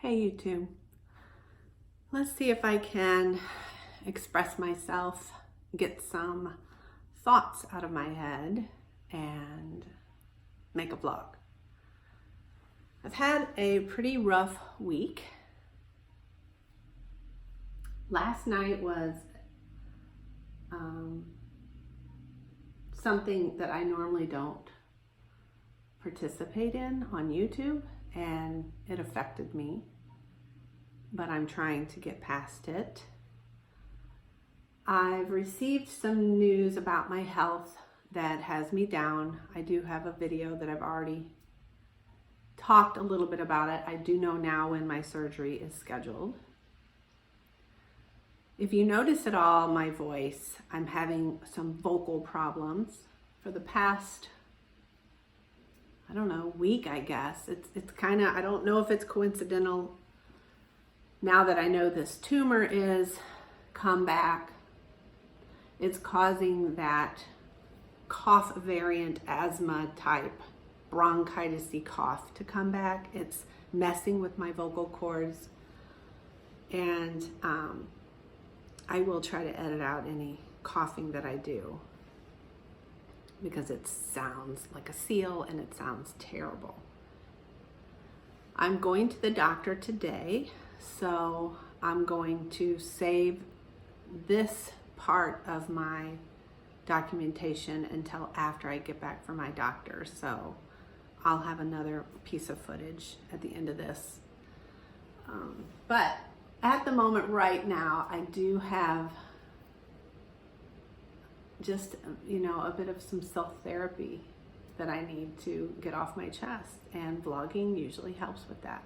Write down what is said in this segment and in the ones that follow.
Hey YouTube, let's see if I can express myself, get some thoughts out of my head, and make a vlog. I've had a pretty rough week. Last night was something that I normally don't participate in on YouTube, and it affected me, but I'm trying to get past it. I've received some news about my health that has me down. I do have a video that I've already talked a little bit about it. I do know now when my surgery is scheduled. If you notice at all my voice, I'm having some vocal problems for the past, I don't know, week, I guess. It's kind of, I don't know if it's coincidental now that I know this tumor is come back. It's causing that cough variant asthma type bronchitis-y cough to come back. It's messing with my vocal cords, and I will try to edit out any coughing that I do because it sounds like a seal and it sounds terrible. I'm going to the doctor today, so I'm going to save this part of my documentation until after I get back from my doctor. So I'll have another piece of footage at the end of this. But at the moment right now, I do have just, a bit of some self-therapy that I need to get off my chest, and vlogging usually helps with that.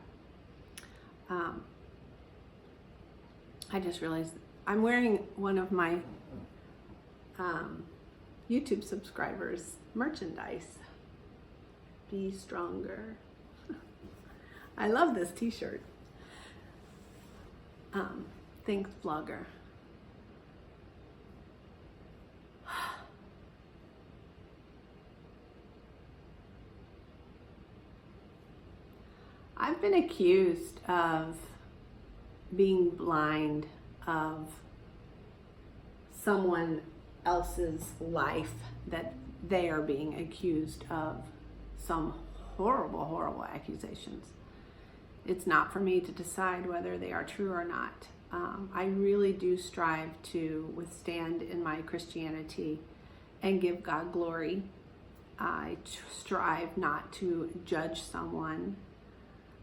I just realized I'm wearing one of my YouTube subscribers' merchandise. Be stronger. I love this t-shirt. Thanks, vlogger. I've been accused of being blind of someone else's life, that they are being accused of some horrible, horrible accusations. It's not for me to decide whether they are true or not. I really do strive to withstand in my Christianity and give God glory. I strive not to judge someone,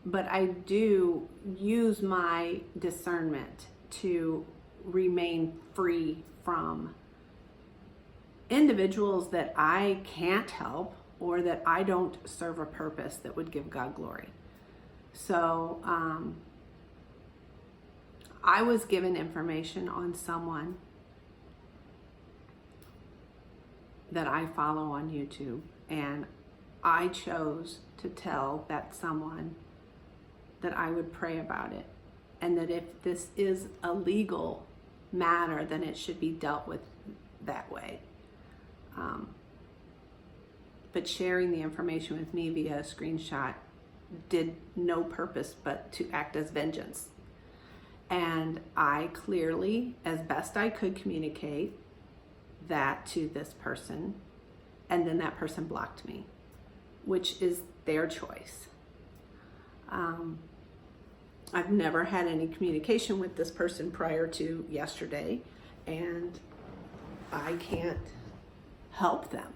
but I do use my discernment to remain free from individuals that I can't help or that I don't serve a purpose that would give God glory. So I was given information on someone that I follow on YouTube, and I chose to tell that someone that I would pray about it, and that if this is a legal matter, then it should be dealt with that way. But sharing the information with me via a screenshot did no purpose but to act as vengeance. And I clearly, as best I could, communicate that to this person, and then that person blocked me, which is their choice. I've never had any communication with this person prior to yesterday, and I can't help them.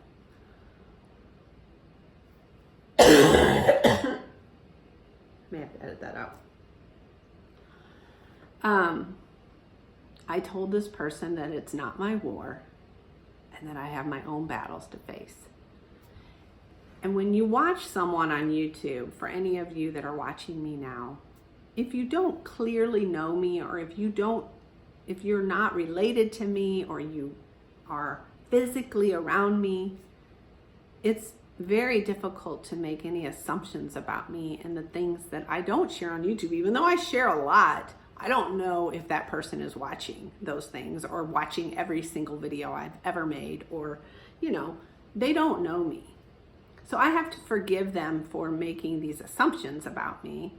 May have to edit that out. I told this person that it's not my war and that I have my own battles to face. And when you watch someone on YouTube, for any of you that are watching me now, if you don't clearly know me, or if you're not related to me, or you are physically around me, it's very difficult to make any assumptions about me and the things that I don't share on YouTube. Even though I share a lot, I don't know if that person is watching those things or watching every single video I've ever made, or, they don't know me. So I have to forgive them for making these assumptions about me.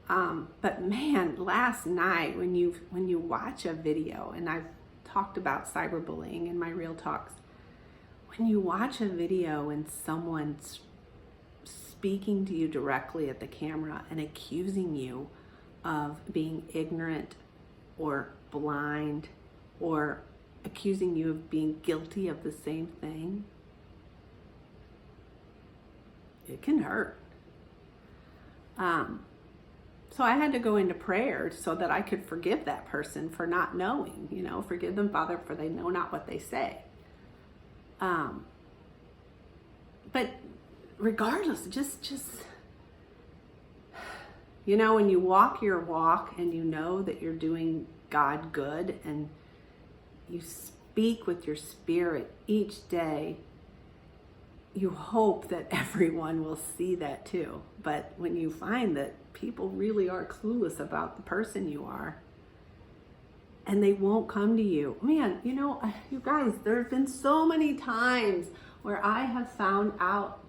But man, last night when you watch a video, and I've talked about cyberbullying in my Real Talks, when you watch a video and someone's speaking to you directly at the camera and accusing you of being ignorant or blind, or accusing you of being guilty of the same thing, it can hurt. So I had to go into prayer so that I could forgive that person for not knowing, forgive them, Father, for they know not what they say. But regardless, just when you walk your walk and you know that you're doing God good and you speak with your spirit each day, you hope that everyone will see that too. But when you find that people really are clueless about the person you are and they won't come to you, man, you guys, there have been so many times where I have found out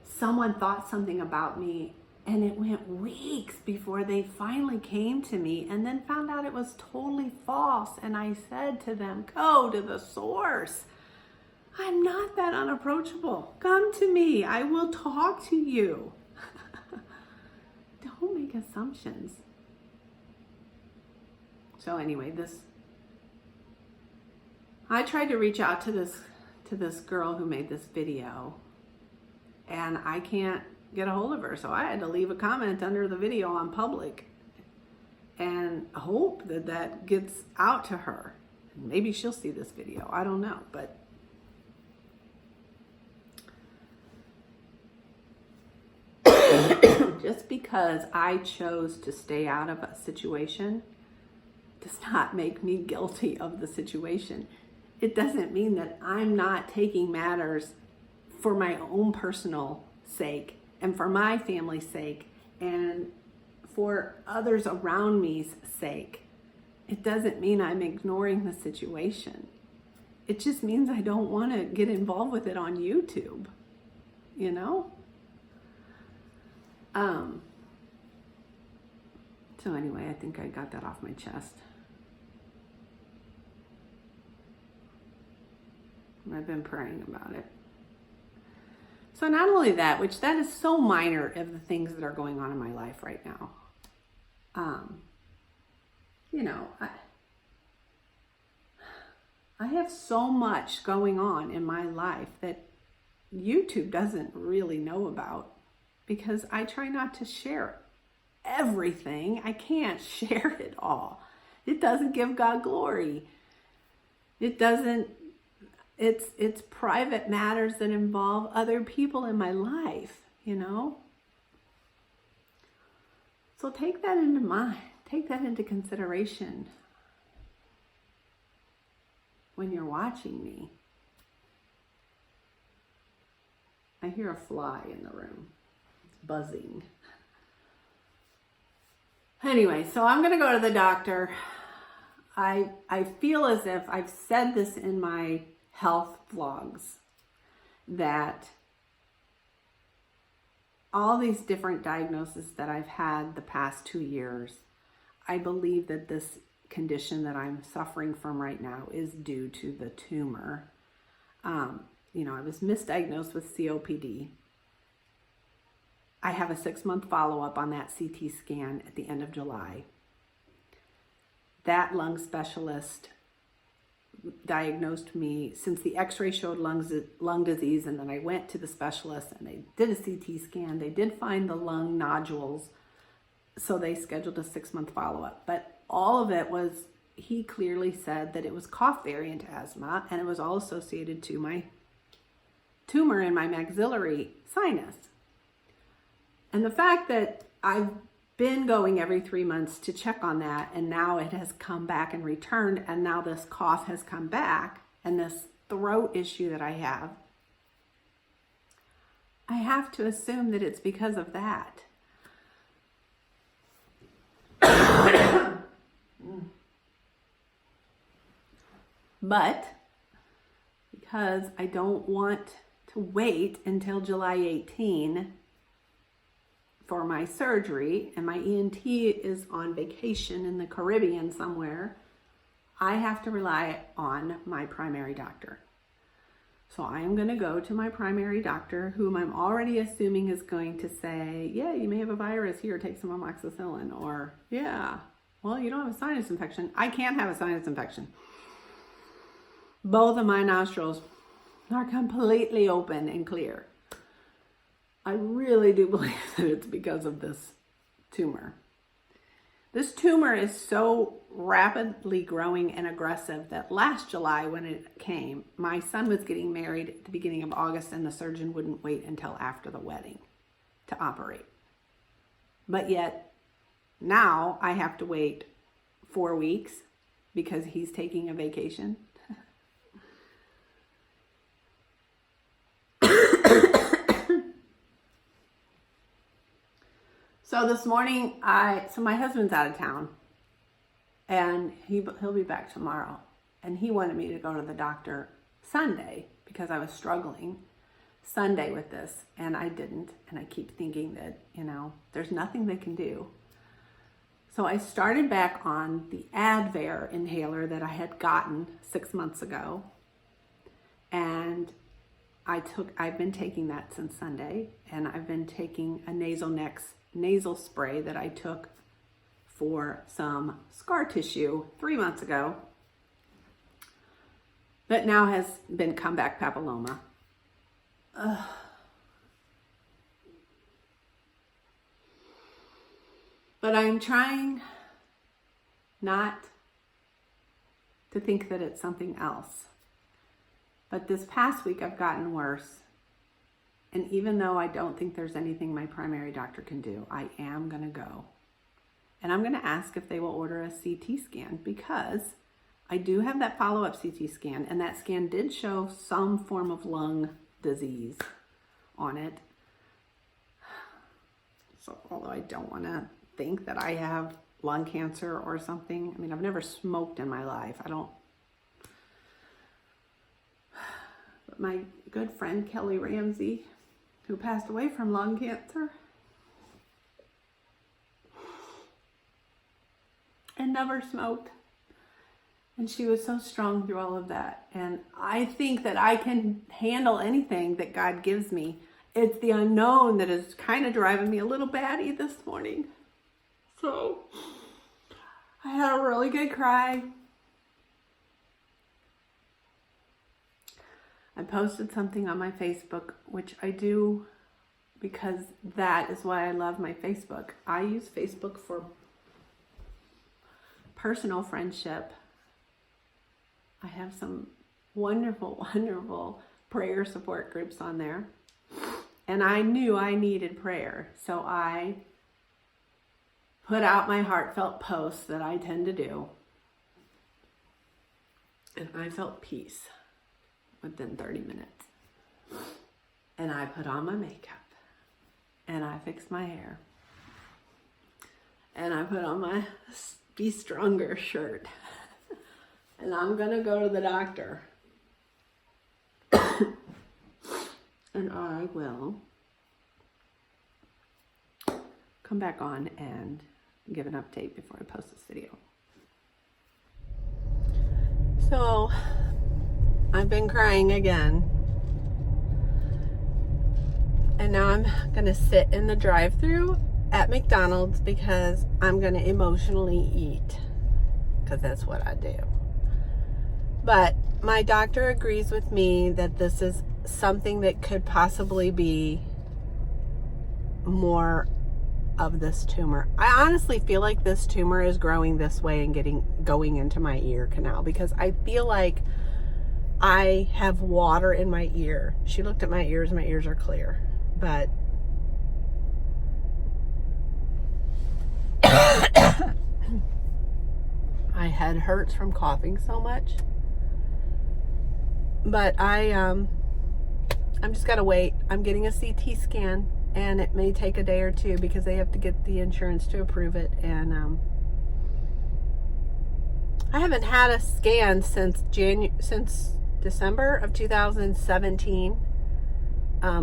someone thought something about me and it went weeks before they finally came to me and then found out it was totally false. And I said to them, go to the source. I'm not that unapproachable. Come to me. I will talk to you. Don't make assumptions. So anyway, I tried to reach out to this girl who made this video, and I can't get a hold of her. So I had to leave a comment under the video on public and hope that gets out to her. Maybe she'll see this video. I don't know, but just because I chose to stay out of a situation does not make me guilty of the situation. It doesn't mean that I'm not taking matters for my own personal sake and for my family's sake and for others around me's sake. It doesn't mean I'm ignoring the situation. It just means I don't want to get involved with it on YouTube, So anyway, I think I got that off my chest. I've been praying about it. So not only that, which that is so minor of the things that are going on in my life right now. I have so much going on in my life that YouTube doesn't really know about because I try not to share everything. I can't share it all. It doesn't give God glory. It doesn't. It's private matters that involve other people in my life, So take that into mind. Take that into consideration when you're watching me. I hear a fly in the room. It's buzzing. Anyway, so I'm going to go to the doctor. I feel as if I've said this in my health vlogs, that all these different diagnoses that I've had the past 2 years, I believe that this condition that I'm suffering from right now is due to the tumor. I was misdiagnosed with COPD. I have a 6-month follow-up on that CT scan at the end of July. That lung specialist diagnosed me, since the x-ray showed lung disease, and then I went to the specialist and they did a CT scan. They did find the lung nodules, so they scheduled a 6-month follow-up. But all of it was, he clearly said that it was cough variant asthma, and it was all associated to my tumor in my maxillary sinus. And the fact that I've been going every 3 months to check on that, and now it has come back and returned, and now this cough has come back, and this throat issue that I have to assume that it's because of that. But because I don't want to wait until July 18 for my surgery and my ENT is on vacation in the Caribbean somewhere, I have to rely on my primary doctor. So I am going to go to my primary doctor, whom I'm already assuming is going to say, yeah, you may have a virus, here, take some amoxicillin. Or, yeah, well, you don't have a sinus infection. I can't have a sinus infection. Both of my nostrils are completely open and clear. I really do believe that it's because of this tumor. This tumor is so rapidly growing and aggressive that last July when it came, my son was getting married at the beginning of August and the surgeon wouldn't wait until after the wedding to operate. But yet now I have to wait 4 weeks because he's taking a vacation. So this morning, so my husband's out of town and he'll be back tomorrow. And he wanted me to go to the doctor Sunday because I was struggling Sunday with this and I didn't. And I keep thinking that, there's nothing they can do. So I started back on the Advair inhaler that I had gotten 6 months ago. And I've been taking that since Sunday, and I've been taking a nasal spray that I took for some scar tissue 3 months ago that now has been comeback papilloma. But I'm trying not to think that it's something else. But this past week I've gotten worse. And even though I don't think there's anything my primary doctor can do, I am going to go. And I'm going to ask if they will order a CT scan because I do have that follow-up CT scan. And that scan did show some form of lung disease on it. So although I don't want to think that I have lung cancer or something. I mean, I've never smoked in my life. But my good friend Kelly Ramsey, who passed away from lung cancer and never smoked. And she was so strong through all of that. And I think that I can handle anything that God gives me. It's the unknown that is kind of driving me a little batty this morning. So I had a really good cry. I posted something on my Facebook, which I do because that is why I love my Facebook. I use Facebook for personal friendship. I have some wonderful, wonderful prayer support groups on there. And I knew I needed prayer. So I put out my heartfelt posts that I tend to do. And I felt peace within 30 minutes. And I put on my makeup. And I fixed my hair. And I put on my Be Stronger shirt. And I'm going to go to the doctor. And I will come back on and give an update before I post this video. So, I've been crying again. And now I'm going to sit in the drive-thru at McDonald's because I'm going to emotionally eat. Because that's what I do. But my doctor agrees with me that this is something that could possibly be more of this tumor. I honestly feel like this tumor is growing this way and going into my ear canal because I feel like I have water in my ear. She looked at my ears are clear, but my head hurts from coughing so much. But I'm just gotta wait. I'm getting a CT scan and it may take a day or two because they have to get the insurance to approve it. And I haven't had a scan since December of 2017.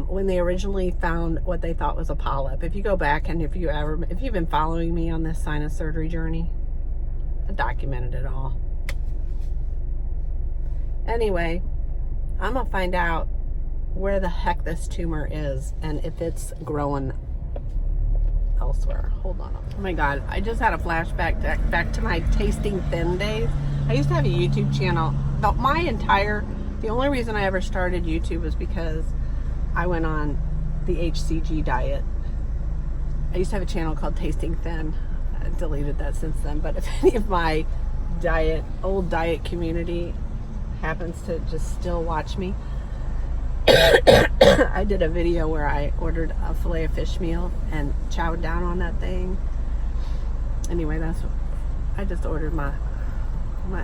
when they originally found what they thought was a polyp. If you go back and if you've been following me on this sinus surgery journey, I documented it all. Anyway, I'm gonna find out where the heck this tumor is and if it's growing elsewhere. Hold on. Oh my God, I just had a flashback back to my tasting thin days. I used to have a YouTube channel. The only reason I ever started YouTube was because I went on the HCG diet. I used to have a channel called Tasting Thin. I deleted that since then, but if any of my old diet community happens to just still watch me, I did a video where I ordered a filet of fish meal and chowed down on that thing. Anyway, I just ordered my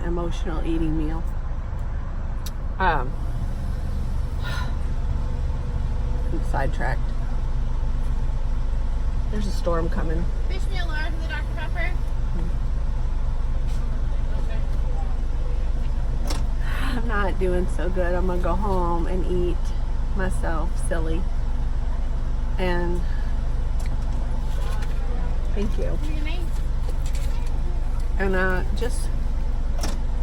emotional eating meal. I'm sidetracked. There's a storm coming. Fish meal large with the Dr. Pepper. I'm not doing so good. I'm gonna go home and eat myself silly. And thank you. And just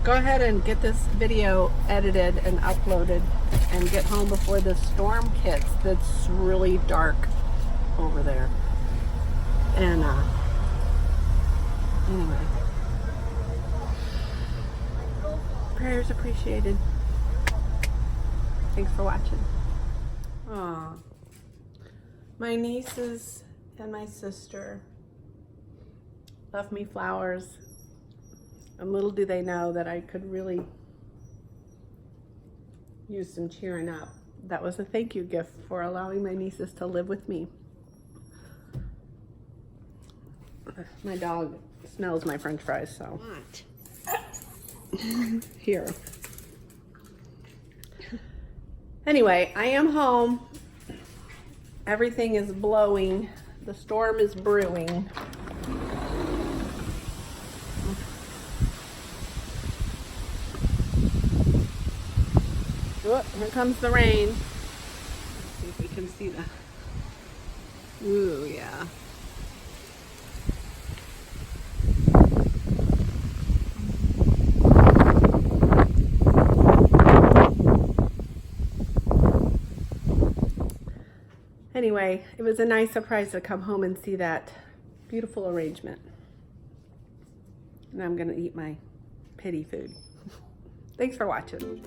go ahead and get this video edited and uploaded and get home before the storm hits. That's really dark over there. And anyway, prayers appreciated. Thanks for watching. Aw, my nieces and my sister left me flowers. And little do they know that I could really use some cheering up. That was a thank you gift for allowing my nieces to live with me. My dog smells my French fries, so. Here. Anyway, I am home. Everything is blowing. The storm is brewing. Oh, here comes the rain. Let's see if we can see the... Ooh, yeah. Anyway, it was a nice surprise to come home and see that beautiful arrangement. And I'm going to eat my pity food. Thanks for watching.